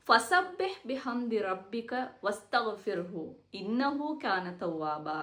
ஃபஸப்பிஹ் பிஹம்தி ரப்பிக வஸ்தக்ஃபிர்ஹு இன்னஹு கான தவ்வாபா.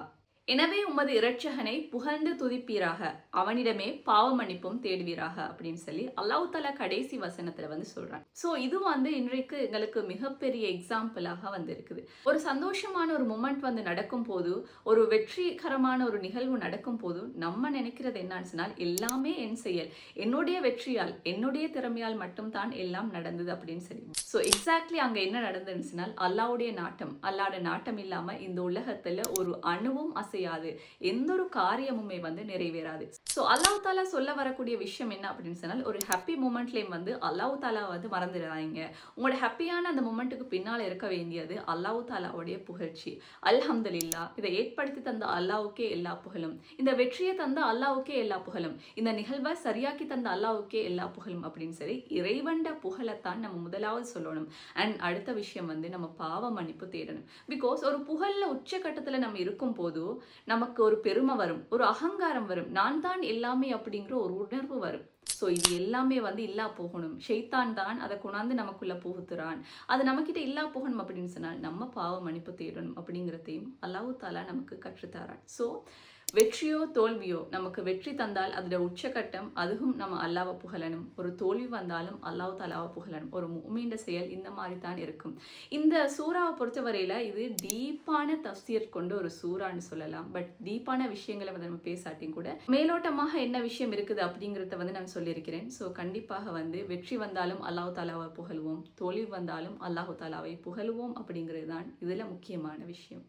எனவே உமது இரட்சகனை புகழ்ந்து துதிப்பீராக, அவனிடமே பாவ மன்னிப்பும் தேடுவீராக அப்படின்னு சொல்லி அல்லாஹ் தஆலா கடைசி வசனத்துல சொல்றான். சோ இது இன்றைக்கு எங்களுக்கு மிகப்பெரிய எக்ஸாம்பிளாக இருக்குது. ஒரு சந்தோஷமான ஒரு மொமெண்ட் நடக்கும் போது, ஒரு வெற்றிகரமான ஒரு நிகழ்வு நடக்கும் போது நம்ம நினைக்கிறது என்னன்னு சொன்னால், எல்லாமே என் செயல், என்னுடைய வெற்றியால், என்னுடைய திறமையால் மட்டும் தான் எல்லாம் நடந்தது அப்படின்னு சொல்லி. சோ எக்ஸாக்ட்லி அங்க என்ன நடந்ததுன்னு சொன்னால், அல்லாஹ்வுடைய நாட்டம், அல்லாஹ்வுடைய நாட்டம் இல்லாம இந்த உலகத்துல ஒரு அணுவும் அசையாது, எந்த ஒரு காரியமுமே நிறைவேறாது. சோ அல்லாஹ் தஆலா சொல்ல வரக்கூடிய விஷயம் என்ன அப்படின்னு சொன்னால், ஒரு ஹாப்பி மூமெண்ட்லயும் அல்லாஹ் தஆலா மறந்துடாதீங்க. உங்களோட ஹாப்பியான அந்த மூமெண்ட்டுக்கு பின்னால இருக்க வேண்டியது அல்லாஹ் தஆலாவுடைய புகழ்ச்சி. அல்ஹம்துலில்லாஹ், இதை ஏற்படுத்தி தந்த அல்லாஹ்வுக்கே எல்லா புகழும், இந்த வெற்றியை தந்த அல்லாஹ்வுக்கே எல்லா புகழும், இந்த நிகழ்வை சரியாக்கி தந்த அல்லாஹ்வுக்கே எல்லா புகழும் அப்படின்னு சொல்லி இறைவன்ட புகழத்தான் நம்ம முதலாவது சொல்லணும். அண்ட் அடுத்த விஷயம் நம்ம பாவ மன்னிப்பு தேடணும். பிகாஸ் ஒரு புகழ்ல உச்சகட்டத்துல நம்ம இருக்கும் போது நமக்கு ஒரு பெருமை வரும், ஒரு அகங்காரம் வரும், நான் தான் எல்லாமே அப்படிங்கிற ஒரு உணர்வு வரும். ஸோ இது எல்லாமே இல்லா போகணும். ஷைத்தான் தான் அதை கொண்டாந்து நமக்குள்ள புகுத்துறான். அது நம்மக்கிட்ட இல்லா போகணும் அப்படின்னு சொன்னால் நம்ம பாவ மன்னிப்பு தேடணும் அப்படிங்கிறதையும் அல்லாஹ் தஆலா நமக்கு கற்றுத்தரான். ஸோ வெற்றியோ தோல்வியோ, நமக்கு வெற்றி தந்தால் அதோட உச்சகட்டம் அதுவும் நம்ம அல்லாஹ்வை புகழணும். ஒரு தோல்வி வந்தாலும் அல்லாஹ் தஆலாவை புகழணும். ஒரு முஃமின் செயல் இந்த மாதிரி தான் இருக்கும். இந்த சூறாவை பொறுத்தவரையில இது டீப்பான தஃப்சீர் கொண்ட ஒரு சூறான்னு சொல்லலாம். பட் டீப்பான விஷயங்களை நம்ம பேசாட்டியும் கூட மேலோட்டமாக என்ன விஷயம் இருக்குது அப்படிங்கிறத நான் சொல்லியிருக்கிறேன். ஸோ கண்டிப்பாக வெற்றி வந்தாலும் அல்லாஹ் தஆலாவை புகழ்வோம், தோல்வி வந்தாலும் அல்லாஹ் தஆலாவை புகழ்வோம் அப்படிங்கிறது தான் இதுல முக்கியமான விஷயம்.